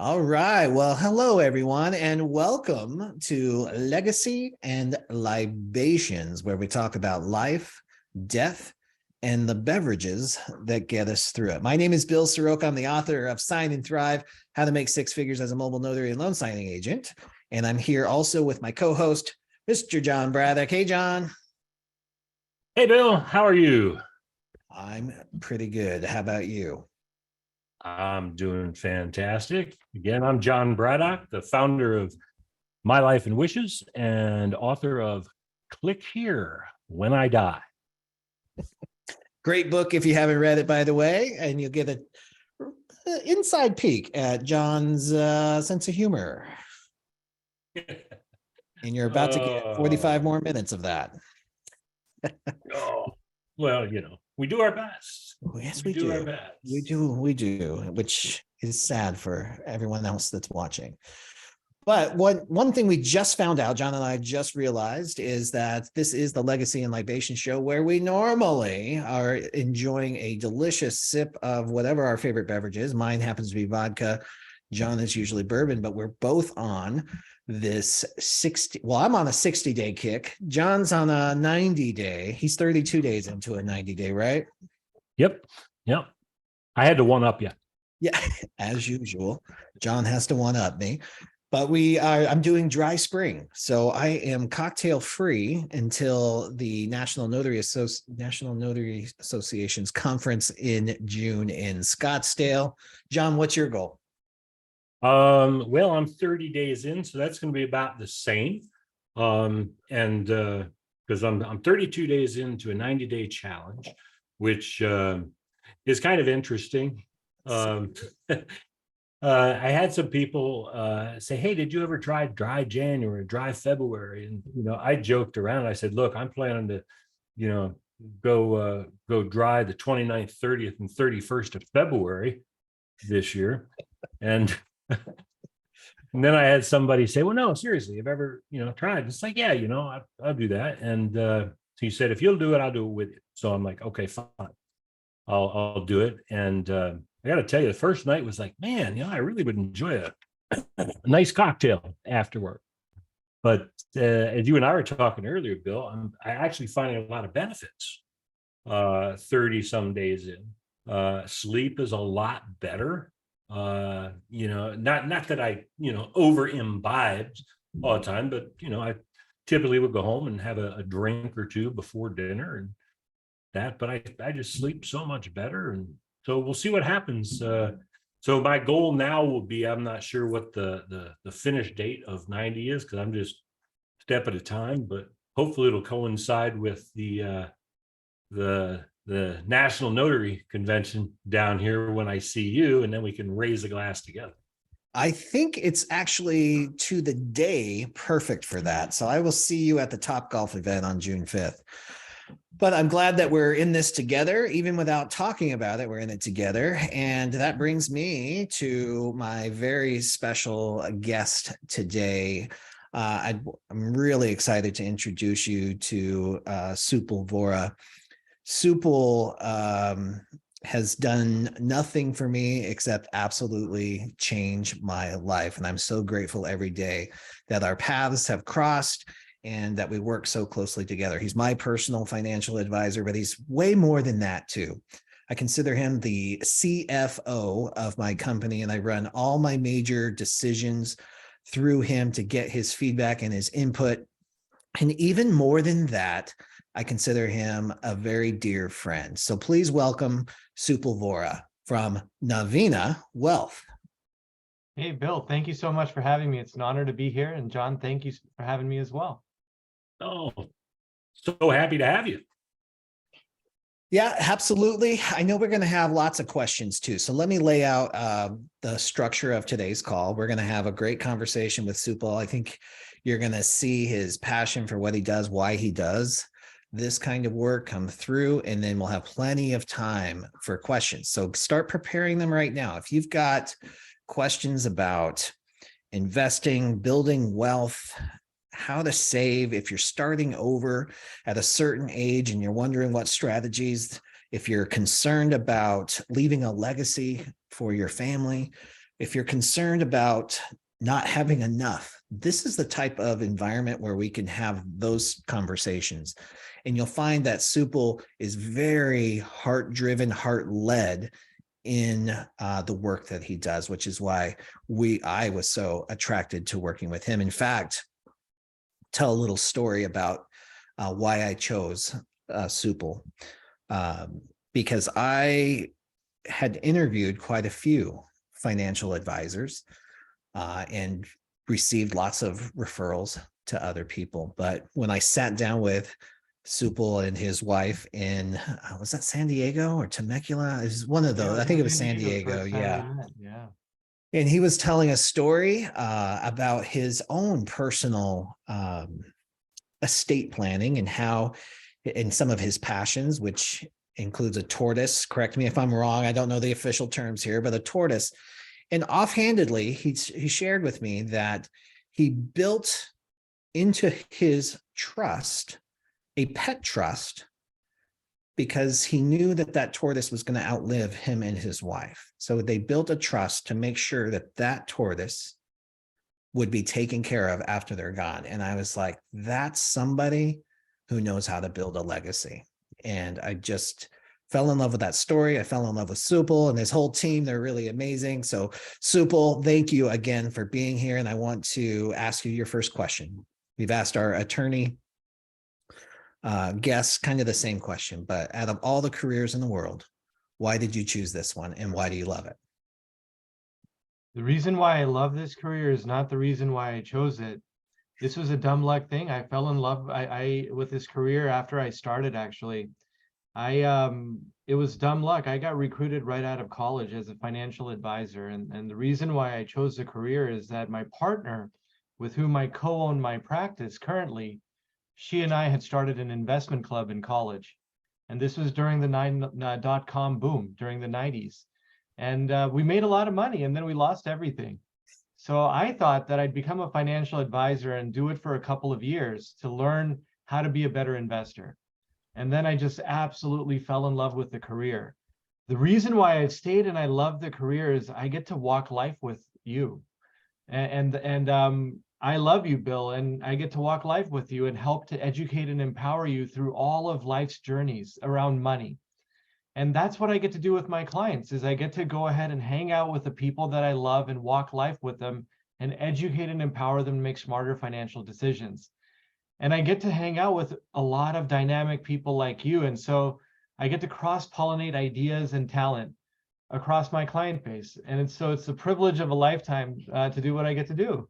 All right. Well, hello, everyone, and welcome to Legacy and Libations, where we talk about life, death, and the beverages that get us through it. My name is Bill Soroka. I'm the author of Sign and Thrive, How to Make Six Figures as a Mobile Notary and Loan Signing Agent. And I'm here also with my co-host, Mr. John Braddock. Hey, John. Hey, Bill, how are you? I'm pretty good. How about you? I'm doing fantastic. Again, I'm John Braddock, the founder of My Life and Wishes and author of Click Here When I Die. Great book if you haven't read it, by the way, and you'll get an inside peek at John's sense of humor. And you're about to get 45 more minutes of that. Oh, well, we do our best. Yes, we do. Our best. We do, which is sad for everyone else that's watching. But one thing we just found out, John and I just realized, is that this is the Legacy and Libation show where we normally are enjoying a delicious sip of whatever our favorite beverage is. Mine happens to be vodka. John is usually bourbon, but we're both on this 60. Well, I'm on a 60-day kick. John's on a 90-day. He's 32 days into a 90-day, right? Yep. I had to one up you. Yeah, as usual. John has to one up me. But I'm doing dry spring. So I am cocktail free until the National Notary Association's conference in June in Scottsdale. John, what's your goal? Well, I'm 30 days in, so that's going to be about the same. And because I'm 32 days into a 90-day challenge, which is kind of interesting. I had some people say, "Hey, did you ever try dry January, dry February?" And I joked around. I said, "Look, I'm planning to, go dry the 29th, 30th, and 31st of February this year." And and then I had somebody say, "Well, no, seriously, have you ever, tried?" It's like, "Yeah, I'll do that." And so he said, "If you'll do it, I'll do it with you." So I'm like, "Okay, fine, I'll do it." And I got to tell you, the first night was like, man, I really would enjoy a nice cocktail afterward. But as you and I were talking earlier, Bill, I actually finding a lot of benefits 30 some days in. Sleep is a lot better. Not that I, over imbibed all the time, but, I typically would go home and have a drink or two before dinner and that, but I just sleep so much better. And so we'll see what happens. So my goal now will be, I'm not sure what the finish date of 90 is, because I'm just step at a time, but hopefully it'll coincide with the National Notary Convention down here when I see you, and then we can raise a glass together. I think it's actually to the day perfect for that. So I will see you at the Top Golf event on June 5th. But I'm glad that we're in this together, even without talking about it, we're in it together. And that brings me to my very special guest today. I'm really excited to introduce you to Supal Vora. Supal has done nothing for me except absolutely change my life. And I'm so grateful every day that our paths have crossed and that we work so closely together. He's my personal financial advisor, but he's way more than that too. I consider him the CFO of my company, and I run all my major decisions through him to get his feedback and his input. And even more than that, I consider him a very dear friend. So please welcome Supal Vora from Navina Wealth. Hey, Bill, thank you so much for having me. It's an honor to be here. And John, thank you for having me as well. Oh, so happy to have you. Yeah, absolutely. I know we're going to have lots of questions too. So let me lay out the structure of today's call. We're going to have a great conversation with Supal. I think you're going to see his passion for what he does, why he does this kind of work come through, and then we'll have plenty of time for questions. So start preparing them right now. If you've got questions about investing, building wealth, how to save, if you're starting over at a certain age and you're wondering what strategies, if you're concerned about leaving a legacy for your family, if you're concerned about not having enough, this is the type of environment where we can have those conversations. And you'll find that Supal is very heart-driven, heart-led in the work that he does, which is why I was so attracted to working with him. In fact, tell a little story about why I chose Supal, because I had interviewed quite a few financial advisors and received lots of referrals to other people. But when I sat down with Supal and his wife in, was that San Diego or Temecula? It was one of those. I think it was San Diego. Yeah. Yeah. And he was telling a story about his own personal estate planning and how, in some of his passions, which includes a tortoise. Correct me if I'm wrong. I don't know the official terms here, but a tortoise. And offhandedly, he shared with me that he built into his trust a pet trust because he knew that that tortoise was going to outlive him and his wife. So they built a trust to make sure that that tortoise would be taken care of after they're gone. And I was like, that's somebody who knows how to build a legacy. And I just fell in love with that story. I fell in love with Supal and his whole team. They're really amazing. So Supal, thank you again for being here. And I want to ask you your first question. We've asked our attorney guests kind of the same question, but out of all the careers in the world, why did you choose this one and why do you love it? The reason why I love this career is not the reason why I chose it. This was a dumb luck thing. I fell in love with this career after I started, actually. It was dumb luck. I got recruited right out of college as a financial advisor. And the reason why I chose the career is that my partner, with whom I co-own my practice currently, she and I had started an investment club in college. And this was during the dot-com boom during the 90s. And we made a lot of money and then we lost everything. So I thought that I'd become a financial advisor and do it for a couple of years to learn how to be a better investor. And then I just absolutely fell in love with the career. The reason why I've stayed and I love the career is I get to walk life with you. And I love you, Bill, and I get to walk life with you and help to educate and empower you through all of life's journeys around money. And that's what I get to do with my clients, is I get to go ahead and hang out with the people that I love and walk life with them and educate and empower them to make smarter financial decisions. And I get to hang out with a lot of dynamic people like you. And so I get to cross-pollinate ideas and talent across my client base. And it's the privilege of a lifetime to do what I get to do.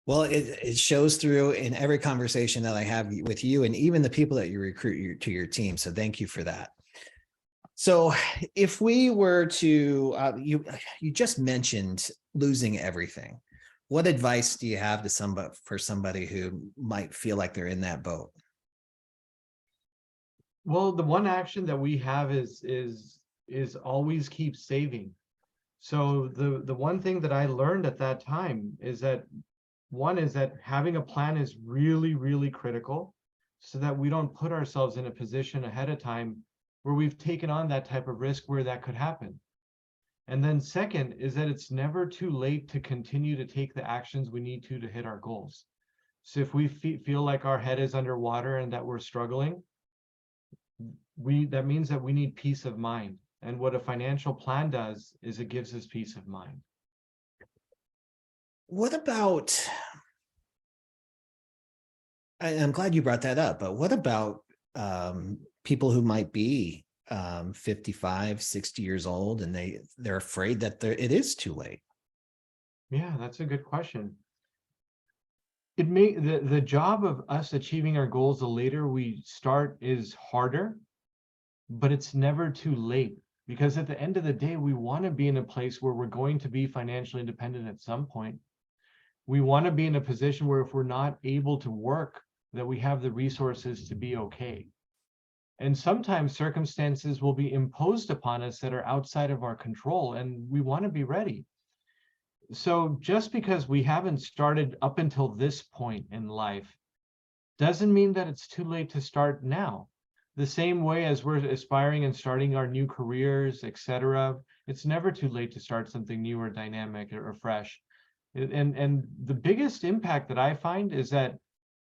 Well, it shows through in every conversation that I have with you and even the people that you recruit to your team. So thank you for that. So if we were to, you just mentioned losing everything. What advice do you have to for somebody who might feel like they're in that boat? Well, the one action that we have is always keep saving. So the one thing that I learned at that time is that having a plan is really, really critical so that we don't put ourselves in a position ahead of time where we've taken on that type of risk where that could happen. And then second is that it's never too late to continue to take the actions we need to hit our goals. So if we feel like our head is underwater and that we're struggling, that means that we need peace of mind. And what a financial plan does is it gives us peace of mind. What about, I'm glad you brought that up, but what about people who might be 55, 60 years old and they're afraid that it is too late? Yeah, that's a good question. The job of us achieving our goals the later we start is harder, but it's never too late, because at the end of the day, we want to be in a place where we're going to be financially independent at some point. We want to be in a position where if we're not able to work, that we have the resources to be okay. And sometimes circumstances will be imposed upon us that are outside of our control, and we want to be ready. So just because we haven't started up until this point in life doesn't mean that it's too late to start now. The same way as we're aspiring and starting our new careers, etc., It's never too late to start something new or dynamic or fresh. And the biggest impact that I find is that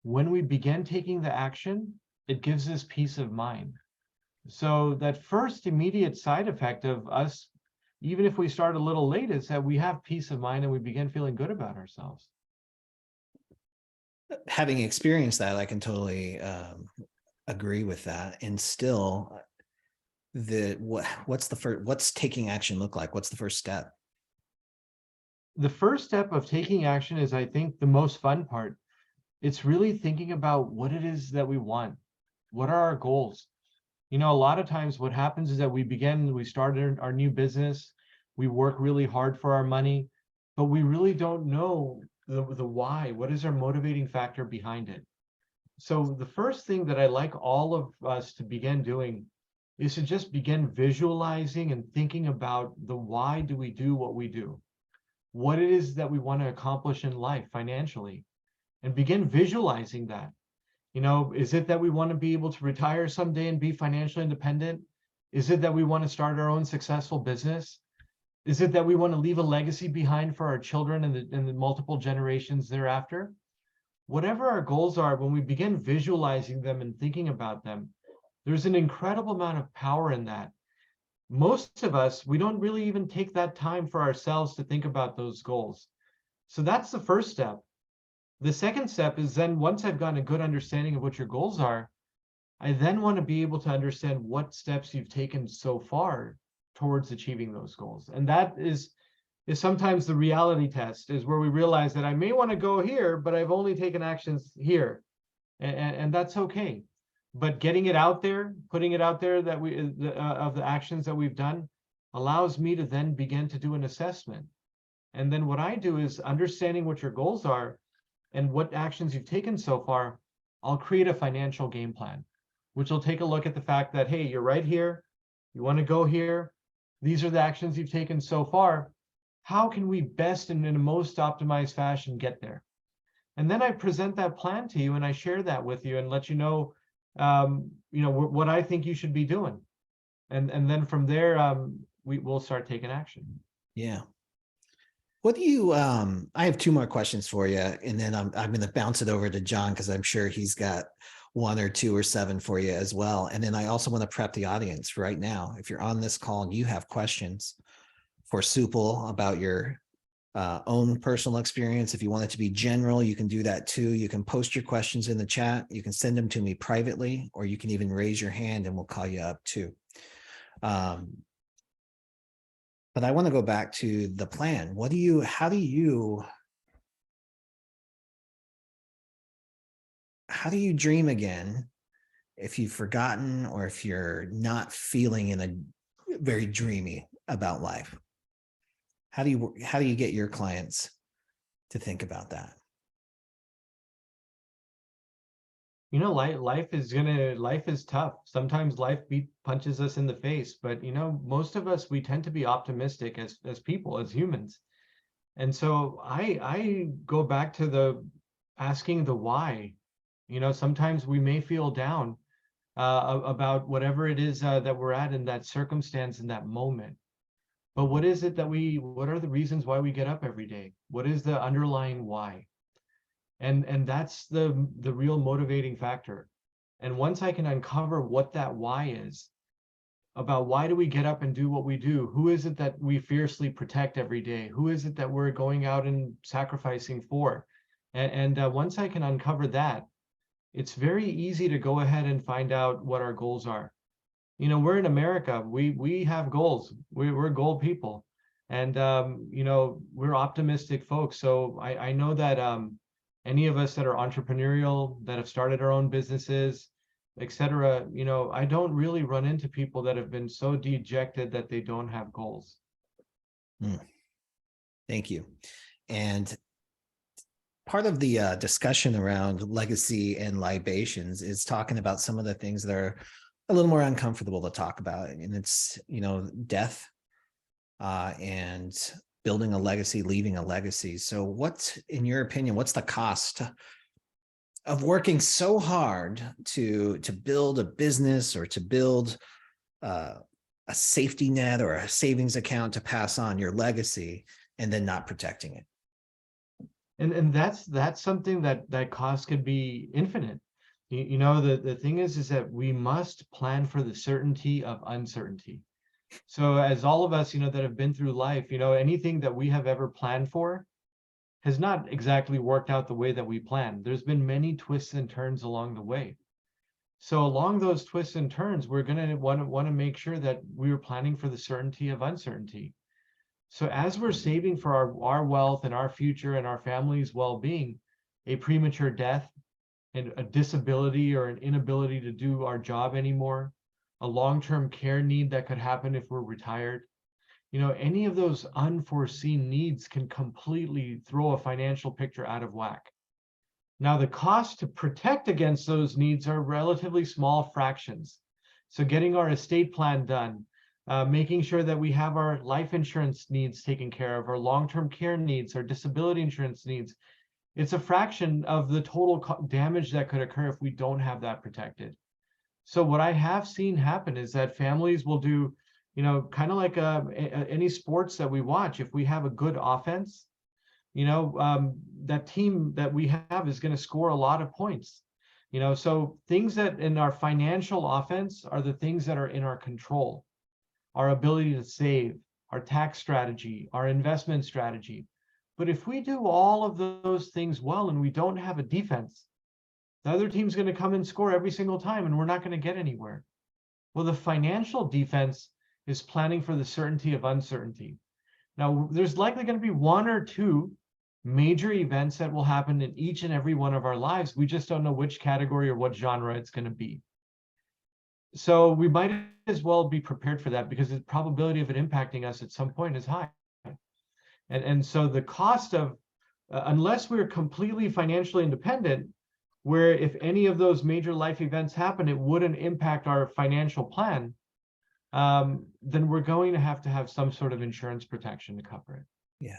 when we begin taking the action, it gives us peace of mind. So that first immediate side effect of us, even if we start a little late, is that we have peace of mind and we begin feeling good about ourselves. Having experienced that, I can totally agree with that. And still, what's taking action look like? What's the first step? The first step of taking action is, I think, the most fun part. It's really thinking about what it is that we want. What are our goals? You know, a lot of times what happens is that we start our new business, we work really hard for our money, but we really don't know the why. What is our motivating factor behind it? So the first thing that I like all of us to begin doing is to just begin visualizing and thinking about the why do we do what we do? What it is that we want to accomplish in life financially, and begin visualizing that. You know, is it that we want to be able to retire someday and be financially independent? Is it that we want to start our own successful business? Is it that we want to leave a legacy behind for our children and the multiple generations thereafter? Whatever our goals are, when we begin visualizing them and thinking about them, there's an incredible amount of power in that. Most of us, we don't really even take that time for ourselves to think about those goals. So that's the first step. The second step is then, once I've gotten a good understanding of what your goals are, I then want to be able to understand what steps you've taken so far towards achieving those goals. And that is sometimes the reality test, is where we realize that I may want to go here, but I've only taken actions here. And that's okay. But getting it out there, putting it out there that of the actions that we've done, allows me to then begin to do an assessment. And then what I do is, understanding what your goals are and what actions you've taken so far, I'll create a financial game plan, which will take a look at the fact that, hey, you're right here, you want to go here, these are the actions you've taken so far. How can we best and in the most optimized fashion get there? And then I present that plan to you and I share that with you and let you know, what I think you should be doing. And then from there, we will start taking action. Yeah. What do you, I have two more questions for you, and then I'm going to bounce it over to John, because I'm sure he's got one or two or seven for you as well. And then I also want to prep the audience right now. If you're on this call and you have questions for Supal about your own personal experience, if you want it to be general, you can do that too. You can post your questions in the chat. You can send them to me privately, or you can even raise your hand and we'll call you up too. But I want to go back to the plan. How do you dream again if you've forgotten, or if you're not feeling in a very dreamy about life? How do you get your clients to think about that? You know, life is tough. Sometimes life punches us in the face, but most of us, we tend to be optimistic as people, as humans. And so I go back to asking the why. Sometimes we may feel down about whatever it is that we're at in that circumstance, in that moment. But what are the reasons why we get up every day? What is the underlying why? And that's the real motivating factor. And once I can uncover what that why is, about why do we get up and do what we do? Who is it that we fiercely protect every day? Who is it that we're going out and sacrificing for? And once I can uncover that, it's very easy to go ahead and find out what our goals are. We're in America. We have goals. We're goal people. And, we're optimistic folks. So I know that any of us that are entrepreneurial, that have started our own businesses, etc., I don't really run into people that have been so dejected that they don't have goals. Thank you. And part of the discussion around legacy and libations is talking about some of the things that are a little more uncomfortable to talk about. And it's, death and building a legacy, leaving a legacy. So in your opinion, what's the cost of working so hard to build a business, or to build a safety net or a savings account to pass on your legacy and then not protecting it. And that's something that cost could be infinite. You know, the thing is that we must plan for the certainty of uncertainty. So as all of us, you know, that have been through life, you know, anything that we have ever planned for has not exactly worked out the way that we planned. There's been many twists and turns along the way. So along those twists and turns, we're going to want to make sure that we are planning for the certainty of uncertainty. So as we're saving for our wealth and our future and our family's well-being, a premature death and a disability or an inability to do our job anymore, a long-term care need that could happen if we're retired, you know, any of those unforeseen needs can completely throw a financial picture out of whack. Now, the cost to protect against those needs are relatively small fractions. So getting our estate plan done, making sure that we have our life insurance needs taken care of, our long-term care needs, our disability insurance needs, it's a fraction of the total damage that could occur if we don't have that protected. So what I have seen happen is that families will do, you know, kind of like any sports that we watch. If we have a good offense, you know, that team that we have is going to score a lot of points. You know, so things that in our financial offense are the things that are in our control. Our ability to save, our tax strategy, our investment strategy. But if we do all of those things well and we don't have a defense, the other team's going to come and score every single time and we're not going to get anywhere. Well, the financial defense is planning for the certainty of uncertainty. Now, there's likely going to be one or two major events that will happen in each and every one of our lives. We just don't know which category or what genre it's going to be. So we might as well be prepared for that because the probability of it impacting us at some point is high. And so the cost of, unless we're completely financially independent, where if any of those major life events happen, it wouldn't impact our financial plan, then we're going to have some sort of insurance protection to cover it. Yeah.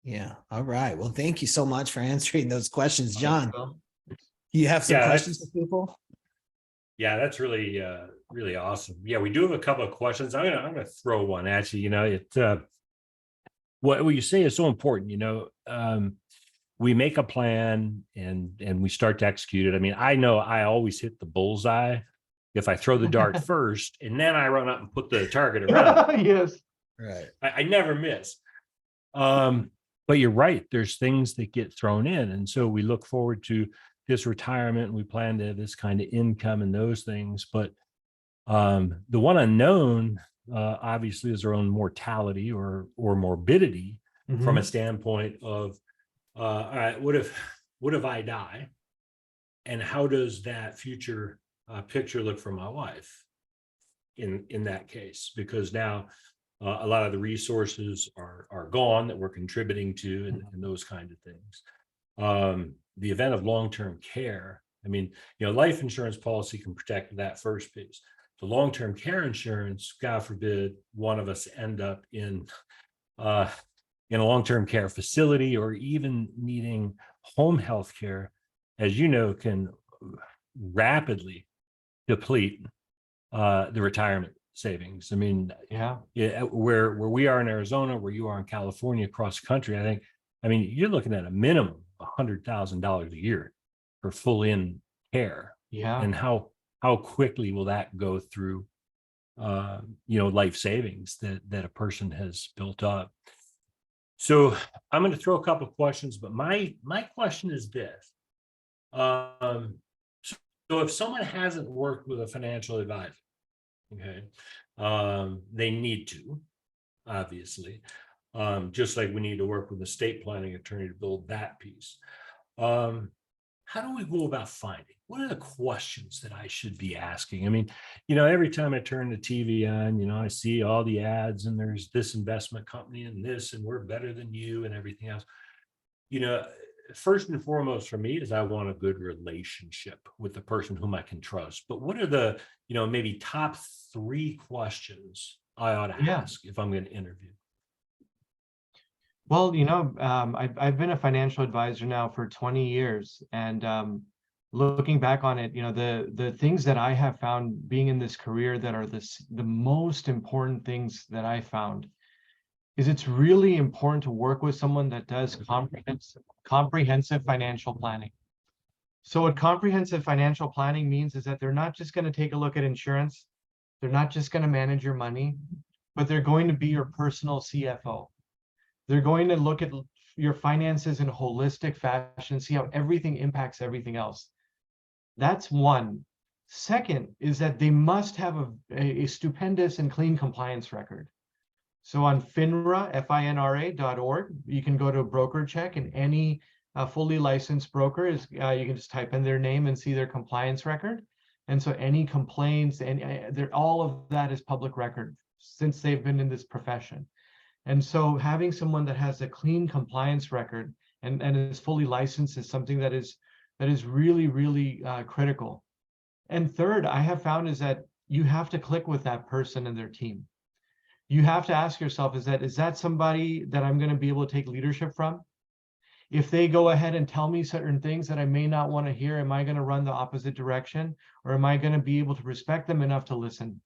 Yeah. All right. Well, thank you so much for answering those questions, John. You have some questions for people? Yeah, that's really, really awesome. Yeah, we do have a couple of questions. I'm gonna throw one at you. You know, what you say is so important. You know, we make a plan and we start to execute it. I mean, I know I always hit the bullseye if I throw the dart first, and then I run up and put the target around. Yes, right. I never miss. But you're right. There's things that get thrown in, and so we look forward to this retirement and we plan to have this kind of income and those things. But the one unknown, obviously, is our own mortality or morbidity from a standpoint of, all right, what if I die, and how does that future picture look for my wife in that case? Because now a lot of the resources are gone that we're contributing to, and those kind of things. The event of long-term care, I mean, you know, life insurance policy can protect that first piece. The long-term care insurance, God forbid, one of us end up in a long-term care facility or even needing home health care, as you know, can rapidly deplete the retirement savings. I mean, yeah, where we are in Arizona, where you are in California, across the country, I mean, you're looking at a minimum of $100,000 a year for full in care. Yeah. And how quickly will that go through, you know, life savings that a person has built up? So I'm going to throw a couple of questions, but my question is this. So if someone hasn't worked with a financial advisor, okay, they need to, obviously, just like we need to work with an estate planning attorney to build that piece. How do we go about finding? What are the questions that I should be asking? I mean, you know, every time I turn the TV on, you know, I see all the ads and there's this investment company and this, and we're better than you and everything else. You know, first and foremost for me is I want a good relationship with the person whom I can trust. But what are the, you know, maybe top 3 questions I ought to ask if I'm going to interview? Well, you know, I've been a financial advisor now for 20 years. And looking back on it, the things that I have found being in this career that are the most important things that I found is it's really important to work with someone that does comprehensive financial planning. So what comprehensive financial planning means is that they're not just going to take a look at insurance, they're not just going to manage your money, but they're going to be your personal CFO. They're going to look at your finances in a holistic fashion, see how everything impacts everything else. That's one. Second is that they must have a stupendous and clean compliance record. So on FINRA, FINRA.org, you can go to a broker check, and any fully licensed broker is, you can just type in their name and see their compliance record. And so any complaints, and all of that is public record since they've been in this profession. And so having someone that has a clean compliance record and is fully licensed is something that is really, really critical. And third, I have found is that you have to click with that person and their team. You have to ask yourself, is that somebody that I'm going to be able to take leadership from? If they go ahead and tell me certain things that I may not want to hear, am I going to run the opposite direction? Or am I going to be able to respect them enough to listen?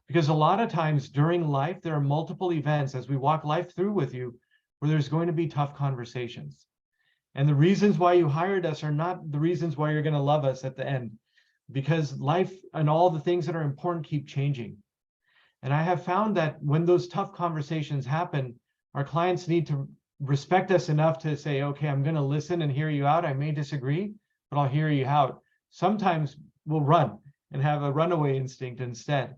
Because a lot of times during life, there are multiple events as we walk life through with you where there's going to be tough conversations. And the reasons why you hired us are not the reasons why you're going to love us at the end, because life and all the things that are important keep changing. And I have found that when those tough conversations happen, our clients need to respect us enough to say, okay, I'm going to listen and hear you out. I may disagree, but I'll hear you out. Sometimes we'll run and have a runaway instinct instead.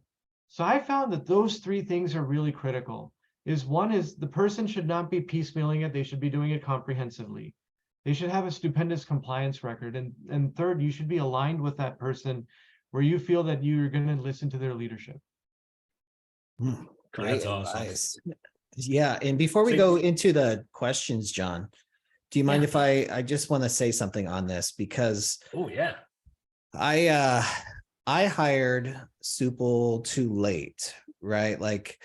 So I found that those three things are really critical. One is the person should not be piecemealing it. They should be doing it comprehensively. They should have a stupendous compliance record. And third, you should be aligned with that person where you feel that you're going to listen to their leadership. Great That's awesome. advice. Yeah. And before we So- go into the questions, John, do you mind if I just want to say something on this? Because Oh yeah. I hired Supple too late, right? Like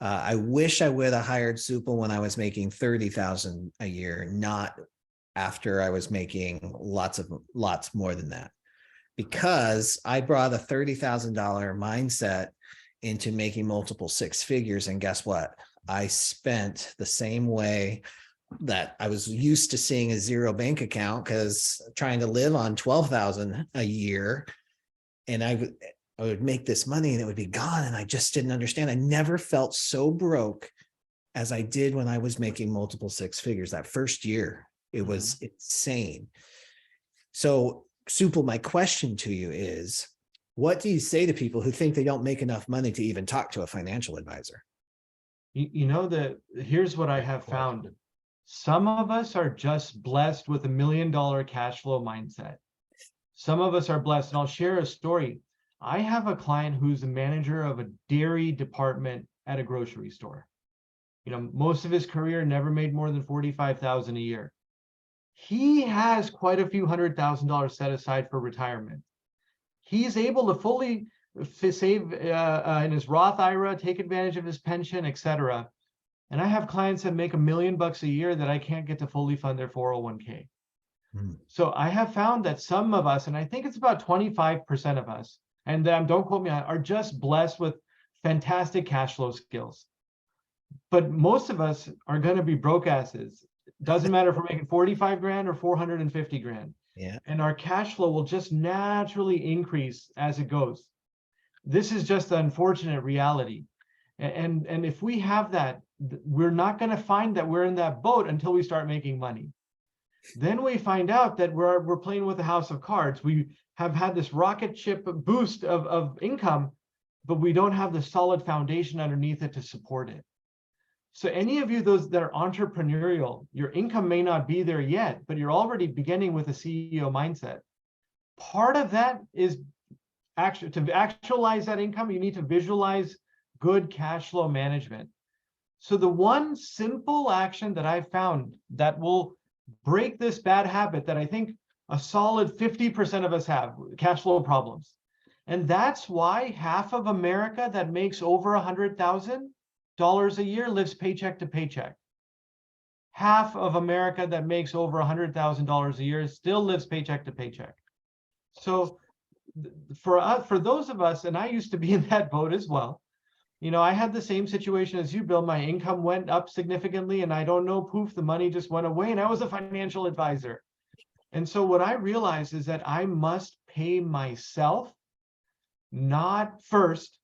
I wish I would have hired Supple when I was making $30,000 a year, not after I was making lots more than that, because I brought a $30,000 mindset into making multiple six figures. And guess what? I spent the same way that I was used to seeing a zero bank account, because trying to live on $12,000 a year, and I would make this money and it would be gone. And I just didn't understand. I never felt so broke as I did when I was making multiple six figures. That first year, it was insane. So Supple, my question to you is, what do you say to people who think they don't make enough money to even talk to a financial advisor? Here's what I have found. Some of us are just blessed with $1 million cash flow mindset. Some of us are blessed. And I'll share a story. I have a client who's a manager of a dairy department at a grocery store. Most of his career never made more than $45,000 a year. He has quite a few $100,000 set aside for retirement. He's able to fully save in his Roth IRA, take advantage of his pension, etc. And I have clients that make $1 million a year that I can't get to fully fund their 401k. So I have found that some of us, and I think it's about 25% of us, and don't quote me on it, are just blessed with fantastic cash flow skills. But most of us are going to be broke asses. Doesn't matter if we're making 45 grand or 450 grand. Yeah. And our cash flow will just naturally increase as it goes. This is just the unfortunate reality. And if we have that, we're not going to find that we're in that boat until we start making money. Then we find out that we're playing with a house of cards. We have had this rocket ship boost of income, but we don't have the solid foundation underneath it to support it. So any of you, those that are entrepreneurial, your income may not be there yet, but you're already beginning with a CEO mindset. Part of that is to actualize that income, you need to visualize good cash flow management. So the one simple action that I found that will break this bad habit that I think a solid 50% of us have, cash flow problems. And that's why half of America that makes over $100,000 a year lives paycheck to paycheck. Half of America that makes over $100,000 a year still lives paycheck to paycheck. So for those of us, and I used to be in that boat as well, you know, I had the same situation as you, Bill. My income went up significantly, and I don't know, poof, the money just went away, and I was a financial advisor. And so what I realized is that I must pay myself, not first,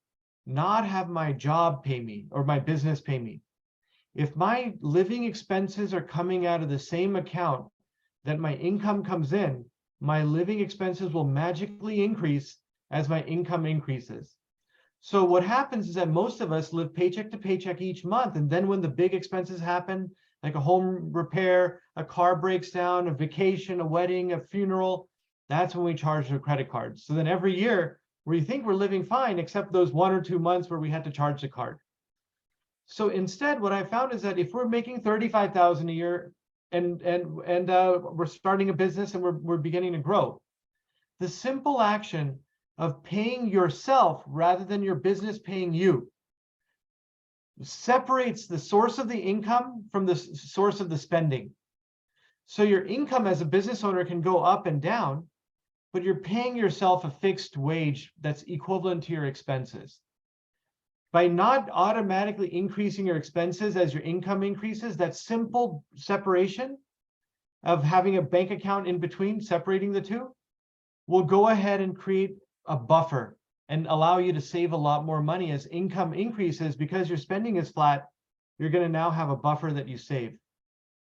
not have my job pay me or my business pay me. If my living expenses are coming out of the same account that my income comes in, my living expenses will magically increase as my income increases. So what happens is that most of us live paycheck to paycheck each month. And then when the big expenses happen, like a home repair, a car breaks down, a vacation, a wedding, a funeral, that's when we charge the credit cards. So then every year we think we're living fine, except those 1 or 2 months where we had to charge the card. So instead, what I found is that if we're making $35,000 a year and we're starting a business and we're beginning to grow, the simple action of paying yourself rather than your business paying you separates the source of the income from the source of the spending. So your income as a business owner can go up and down, but you're paying yourself a fixed wage that's equivalent to your expenses. By not automatically increasing your expenses as your income increases, that simple separation of having a bank account in between, separating the two, will go ahead and create a buffer and allow you to save a lot more money as income increases. Because your spending is flat, you're going to now have a buffer that you save.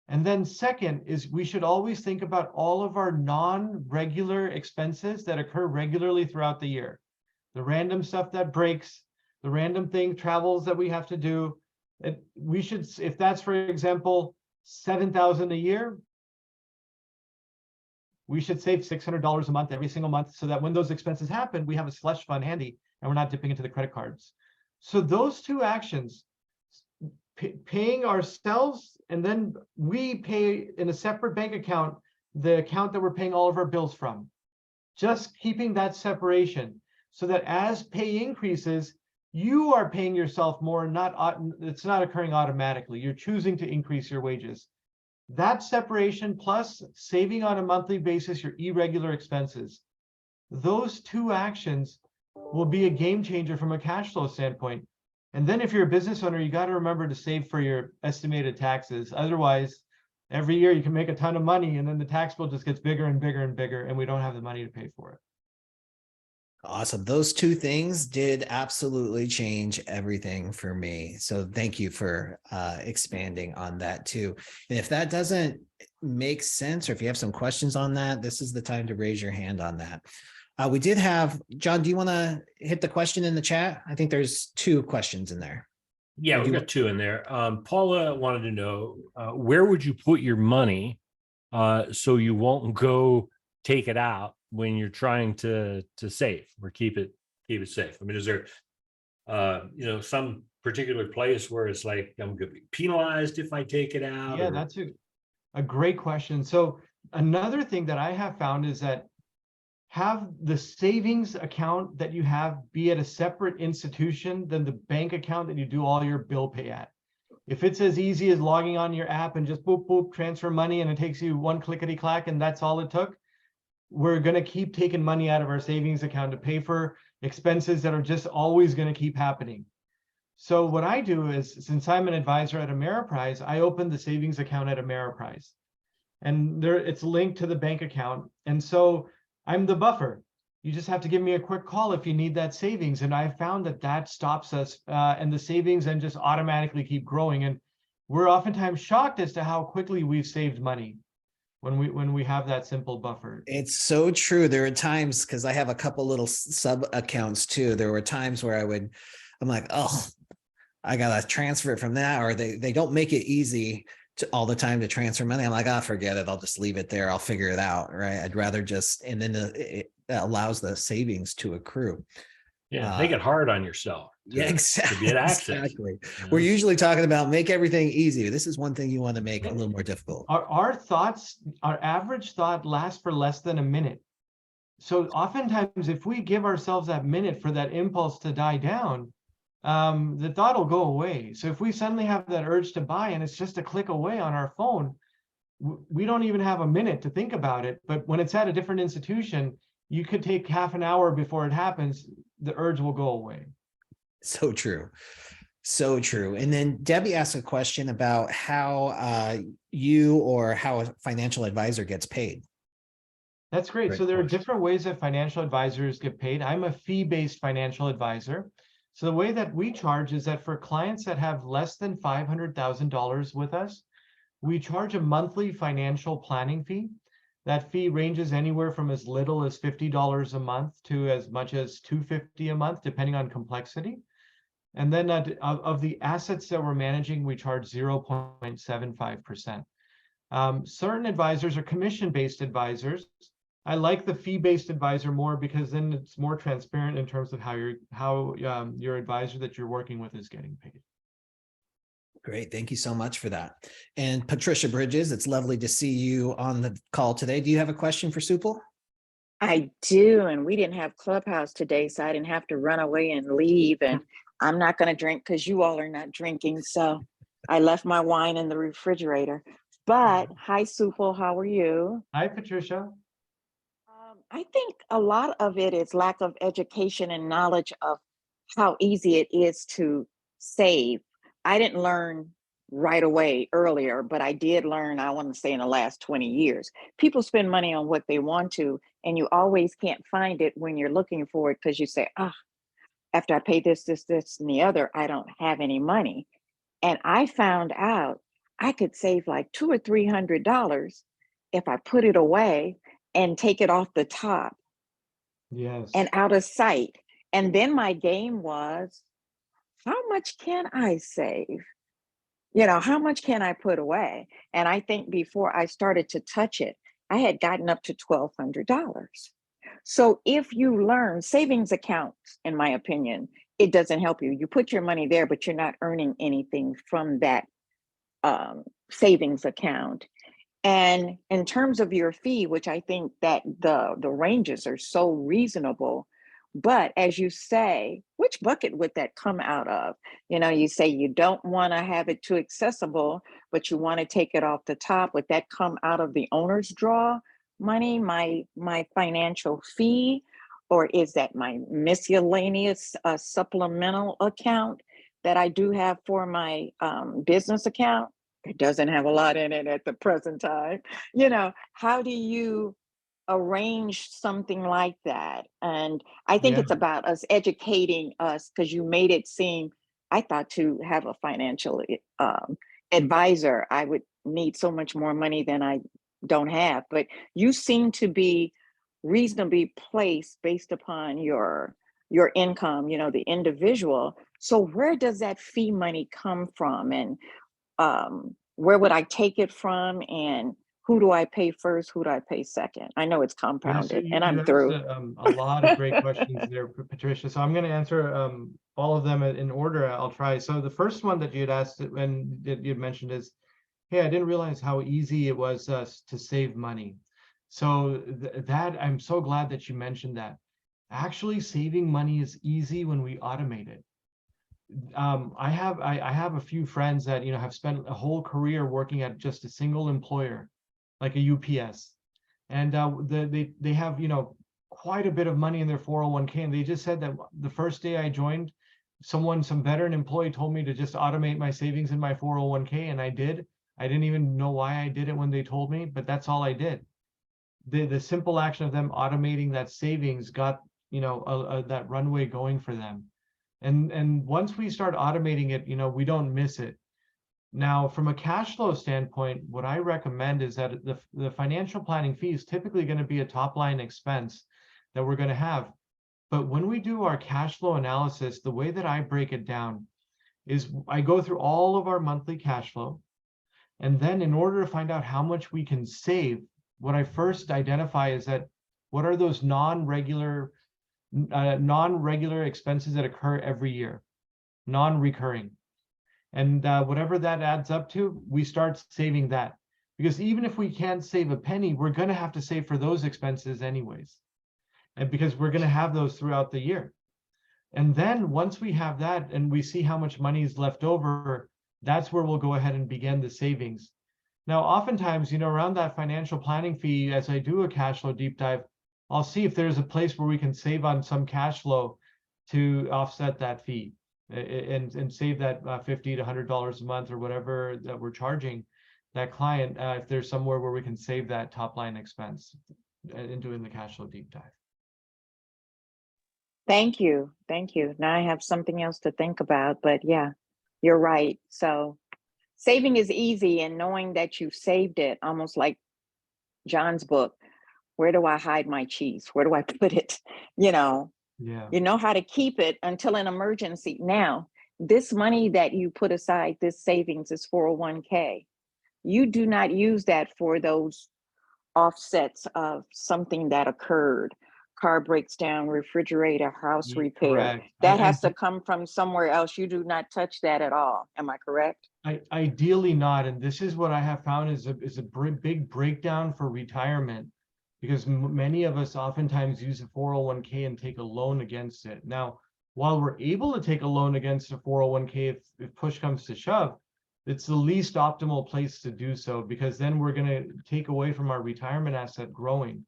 And then second is we should always think about all of our non-regular expenses that occur regularly throughout the year. The random stuff that breaks, the random thing, travels that we have to do. We should, if that's, for example, $7,000 a year, we should save $600 a month every single month, so that when those expenses happen, we have a slush fund handy and we're not dipping into the credit cards. So those two actions, paying ourselves, and then we pay in a separate bank account, the account that we're paying all of our bills from, just keeping that separation so that as pay increases, you are paying yourself more, it's not occurring automatically. You're choosing to increase your wages. That separation plus saving on a monthly basis your irregular expenses, those two actions will be a game changer from a cash flow standpoint. And then if you're a business owner, you got to remember to save for your estimated taxes. Otherwise, every year you can make a ton of money and then the tax bill just gets bigger and bigger and bigger, and we don't have the money to pay for it. Awesome. Those two things did absolutely change everything for me. So thank you for expanding on that too. And if that doesn't make sense, or if you have some questions on that, this is the time to raise your hand on that. We did have, John, do you want to hit the question in the chat? I think there's 2 questions in there. Yeah, we've got 2 in there. Paula wanted to know, where would you put your money so you won't go take it out when you're trying to save or keep it safe? I mean, is there some particular place where it's like I'm going to be penalized if I take it out? Yeah, that's a great question. So another thing that I have found is that have the savings account that you have be at a separate institution than the bank account that you do all your bill pay at. If it's as easy as logging on your app and just boop, boop, transfer money, and it takes you one clickety clack and that's all it took, we're going to keep taking money out of our savings account to pay for expenses that are just always going to keep happening. So what I do is, since I'm an advisor at Ameriprise, I open the savings account at Ameriprise, and it's linked to the bank account. And so I'm the buffer. You just have to give me a quick call if you need that savings. And I found that stops us and the savings and just automatically keep growing. And we're oftentimes shocked as to how quickly we've saved money when we have that simple buffer. It's so true. There are times, because I have a couple little sub accounts too. There were times where I'm like, oh, I gotta transfer it from that, or they don't make it easy all the time to transfer money. I'm like, forget it. I'll just leave it there. I'll figure it out. Right. I'd rather just, and then it allows the savings to accrue. Yeah. Make it hard on yourself. Yeah, exactly. To get access. Exactly. You know? We're usually talking about make everything easy. This is one thing you want to make a little more difficult. Our average thought lasts for less than a minute. So oftentimes, if we give ourselves that minute for that impulse to die down, the thought will go away. So if we suddenly have that urge to buy and it's just a click away on our phone, we don't even have a minute to think about it. But when it's at a different institution, you could take half an hour before it happens, the urge will go away. So true. So true. And then Debbie asked a question about how you or how a financial advisor gets paid. That's great. Great So there are question. different ways that financial advisors get paid. I'm a fee-based financial advisor. So the way that we charge is that for clients that have less than $500,000 with us, we charge a monthly financial planning fee. That fee ranges anywhere from as little as $50 a month to as much as $250 a month, depending on complexity. And then of the assets that we're managing, we charge 0.75%. Certain advisors are commission-based advisors. I like the fee-based advisor more because then it's more transparent in terms of how your advisor that you're working with is getting paid. Great. Thank you so much for that. And Patricia Bridges, it's lovely to see you on the call today. Do you have a question for Supal? I do, and we didn't have Clubhouse today, so I didn't have to run away and leave. And I'm not going to drink because you all are not drinking, so I left my wine in the refrigerator. But hi, Supal, how are you? Hi, Patricia. I think a lot of it is lack of education and knowledge of how easy it is to save. I didn't learn right away earlier, but I did learn, I want to say in the last 20 years. People spend money on what they want to, and you always can't find it when you're looking for it because you say, after I pay this, and the other, I don't have any money. And I found out I could save like $200 or $300 if I put it away and take it off the top. Yes. And out of sight. And then my game was, how much can I save? How much can I put away? And I think before I started to touch it, I had gotten up to $1,200. So if you learn savings accounts, in my opinion, it doesn't help you. You put your money there, but you're not earning anything from that savings account. And in terms of your fee, which I think that the ranges are so reasonable, but as you say, which bucket would that come out of? You say you don't want to have it too accessible, but you want to take it off the top. Would that come out of the owner's draw money, my financial fee? Or is that my miscellaneous supplemental account that I do have for my business account? It doesn't have a lot in it at the present time. How do you arrange something like that? And I think it's about us educating us, because you made it seem, I thought to have a financial advisor, I would need so much more money than I don't have. But you seem to be reasonably placed based upon your income, the individual. So where does that fee money come from? And where would I take it from, and who do I pay first? Who do I pay second? I know it's compounded, and I'm through. A lot of great questions there, Patricia. So I'm going to answer all of them in order. I'll try. So the first one that you had asked and you'd mentioned is, hey, I didn't realize how easy it was to save money. So that I'm so glad that you mentioned that. Actually, saving money is easy when we automate it. I have a few friends that have spent a whole career working at just a single employer, like a UPS, and they have quite a bit of money in their 401k, and they just said that the first day I joined, some veteran employee told me to just automate my savings in my 401k, and I did. I didn't even know why I did it when they told me, but that's all I did. The simple action of them automating that savings got that runway going for them. And once we start automating it, we don't miss it. Now, from a cash flow standpoint, what I recommend is that the financial planning fee is typically going to be a top line expense that we're going to have. But when we do our cash flow analysis, the way that I break it down is I go through all of our monthly cash flow. And then in order to find out how much we can save, what I first identify is that what are those non-regular expenses that occur every year, non-recurring. And whatever that adds up to, we start saving that. Because even if we can't save a penny, we're going to have to save for those expenses anyways. And because we're going to have those throughout the year. And then once we have that and we see how much money is left over, that's where we'll go ahead and begin the savings. Now, oftentimes, around that financial planning fee, as I do a cash flow deep dive, I'll see if there's a place where we can save on some cash flow to offset that fee and save that $50 to $100 a month or whatever that we're charging that client, if there's somewhere where we can save that top line expense in doing the cash flow deep dive. Thank you. Thank you. Now I have something else to think about, but yeah, you're right. So saving is easy, and knowing that you saved it, almost like John's book, where do I hide my cheese? Where do I put it? Yeah. You know how to keep it until an emergency. Now, this money that you put aside, this savings is 401k. You do not use that for those offsets of something that occurred. Car breaks down, refrigerator, house repair. Correct. That has to come from somewhere else. You do not touch that at all. Am I correct? Ideally not. And this is what I have found is a big breakdown for retirement, because many of us oftentimes use a 401k and take a loan against it. Now, while we're able to take a loan against a 401k, if push comes to shove, it's the least optimal place to do so, because then we're going to take away from our retirement asset growing.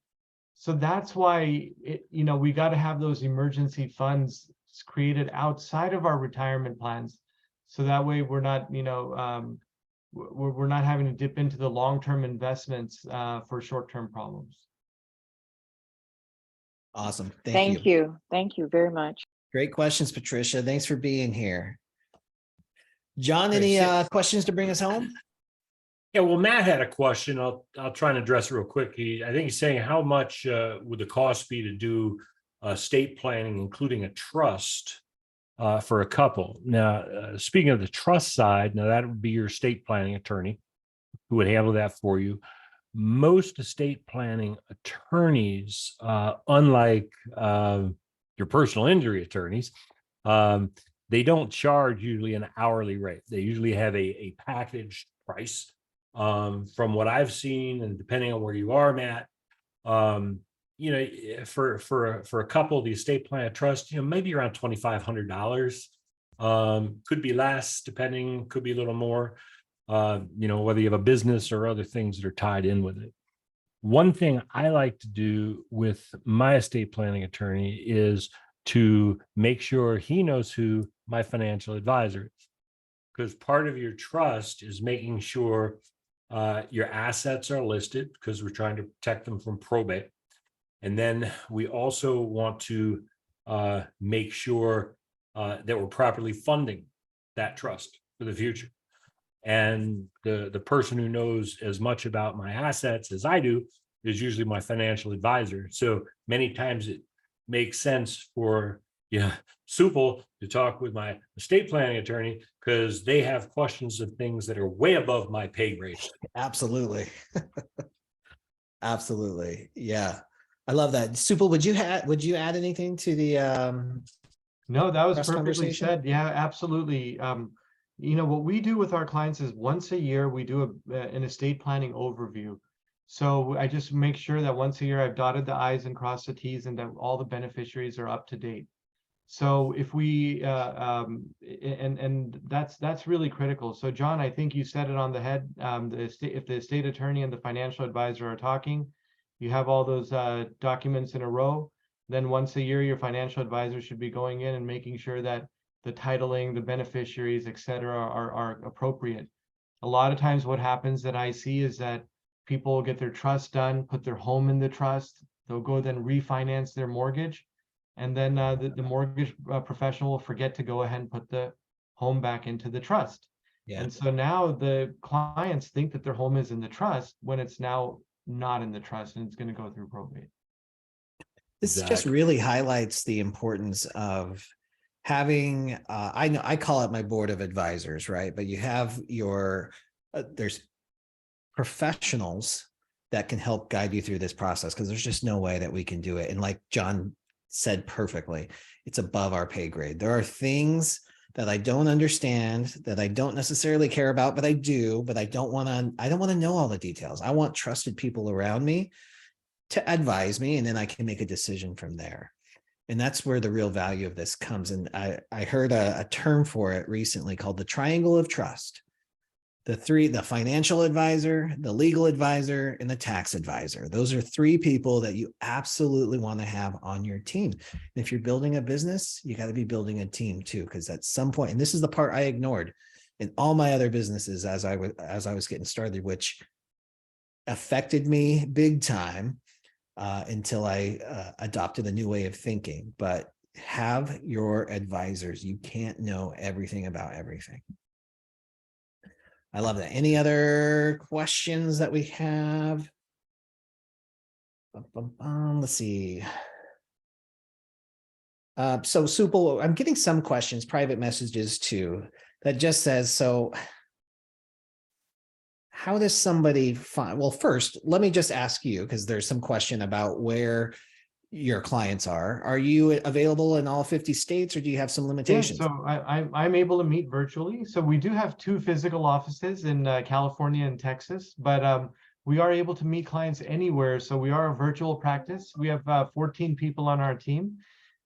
So that's why we got to have those emergency funds created outside of our retirement plans, so that way we're not we're not having to dip into the long-term investments for short-term problems. Awesome. Thank you. Thank you. Thank you very much. Great questions, Patricia. Thanks for being here. John, Great. any questions to bring us home? Yeah, well, Matt had a question. I'll try and address it real quick. I think he's saying, how much would the cost be to do estate planning, including a trust for a couple? Now, speaking of the trust side, now that would be your estate planning attorney who would handle that for you. Most estate planning attorneys, unlike your personal injury attorneys, they don't charge usually an hourly rate. They usually have a packaged price. From what I've seen, and depending on where you are, Matt, for a couple, the estate plan trust, maybe around $2,500. Could be less, depending, could be a little more, whether you have a business or other things that are tied in with it. One thing I like to do with my estate planning attorney is to make sure he knows who my financial advisor is, because part of your trust is making sure your assets are listed, because we're trying to protect them from probate. And then we also want to make sure that we're properly funding that trust for the future. And the person who knows as much about my assets as I do is usually my financial advisor. So many times it makes sense for Supal to talk with my estate planning attorney, because they have questions of things that are way above my pay grade. Absolutely. Absolutely. Yeah. I love that. Supal, would you add anything to the No, that was trust perfectly conversation? said. Yeah, absolutely. What we do with our clients is once a year we do an estate planning overview. So I just make sure that once a year I've dotted the I's and crossed the T's, and that all the beneficiaries are up to date. So if we and that's really critical. So John, I think you said it on the head. If the estate attorney and the financial advisor are talking, you have all those documents in a row. Then once a year, your financial advisor should be going in and making sure that the titling, the beneficiaries, etc., are appropriate. A lot of times, what happens that I see is that people get their trust done, put their home in the trust. They'll go then refinance their mortgage. And then the mortgage professional will forget to go ahead and put the home back into the trust. Yeah. And so now the clients think that their home is in the trust when it's now not in the trust, and it's going to go through probate. This just really highlights the importance of having, I call it my board of advisors, right? But you have there's professionals that can help guide you through this process, because there's just no way that we can do it. And like John said perfectly, it's above our pay grade. There are things that I don't understand, that I don't necessarily care about, but I do, but I don't want to know all the details. I want trusted people around me to advise me, and then I can make a decision from there. And that's where the real value of this comes. And I heard a term for it recently called the triangle of trust. the financial advisor, the legal advisor, and the tax advisor. Those are three people that you absolutely want to have on your team. And if you're building a business, you got to be building a team too, because at some point, and this is the part I ignored in all my other businesses as I was getting started, which affected me big time until I adopted a new way of thinking. But have your advisors. You can't know everything about everything. I love that. Any other questions that we have? Let's see. So Supal, I'm getting some questions, private messages too, that just says, so how does somebody find, well, first, let me just ask you, because there's some question about where your clients are. Are you available in all 50 states, or do you have some limitations? Yeah, so I'm able to meet virtually. So we do have 2 physical offices in California and Texas, but we are able to meet clients anywhere. So we are a virtual practice. We have 14 people on our team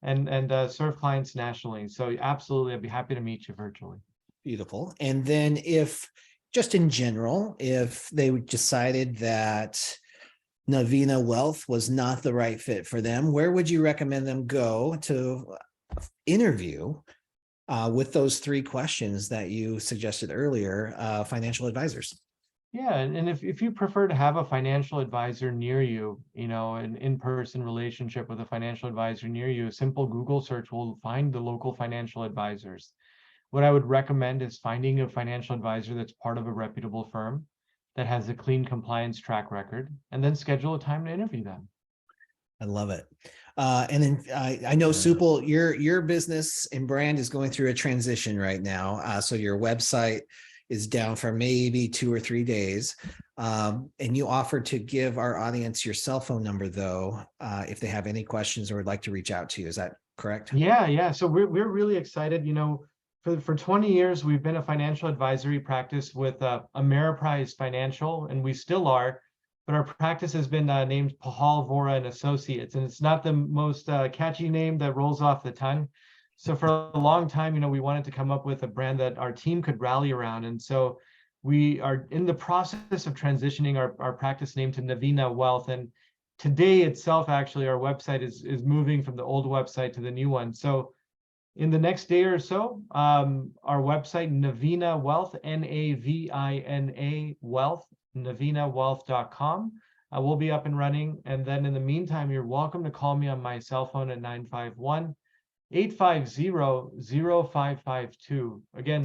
and serve clients nationally. So absolutely, I'd be happy to meet you virtually. Beautiful. And then if, just in general, if they decided that Navina Wealth was not the right fit for them, where would you recommend them go to interview with those 3 questions that you suggested earlier, financial advisors? Yeah, and if you prefer to have a financial advisor near you, you know, an in-person relationship with a financial advisor near you, a simple Google search will find the local financial advisors. What I would recommend is finding a financial advisor that's part of a reputable firm that has a clean compliance track record, and then schedule a time to interview them. I love it. And then I know Supal, your business and brand is going through a transition right now. So your website is down for maybe 2 or 3 days. And you offered to give our audience your cell phone number, though, if they have any questions or would like to reach out to you. Is that correct? Yeah. So we're really excited. You know, for 20 years, we've been a financial advisory practice with Ameriprise Financial, and we still are. But our practice has been named Pahal, Vora and Associates, and it's not the most catchy name that rolls off the tongue. So for a long time, you know, we wanted to come up with a brand that our team could rally around. And so we are in the process of transitioning our practice name to Navina Wealth. And today itself, actually, our website is moving from the old website to the new one. So in the next day or so, our website, Navina Wealth, Navina Wealth, navinawealth.com, will be up and running. And then in the meantime, you're welcome to call me on my cell phone at 951-850-0552. Again,